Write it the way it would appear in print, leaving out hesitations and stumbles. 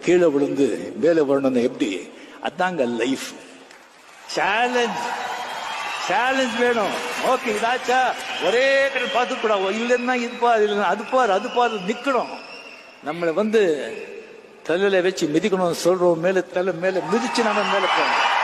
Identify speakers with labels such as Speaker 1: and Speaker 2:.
Speaker 1: கீழே விழுந்து மேலே வரணும். எப்படி? அதாங்க லைஃப். சேலஞ்ச் சேலஞ்ச் வேணும். ஓகே, இதாச்சா ஒரே கடை பார்த்து கூட இல்லைன்னா இது பாரு, இல்லைன்னா அது பாரு, அது பாரு நிக்கணும். நம்மளை தலையில வச்சு மிதிக்கணும் சொல்றோம். மேல தலை மேல மிதிச்சு நம்ம மேல போகணும்.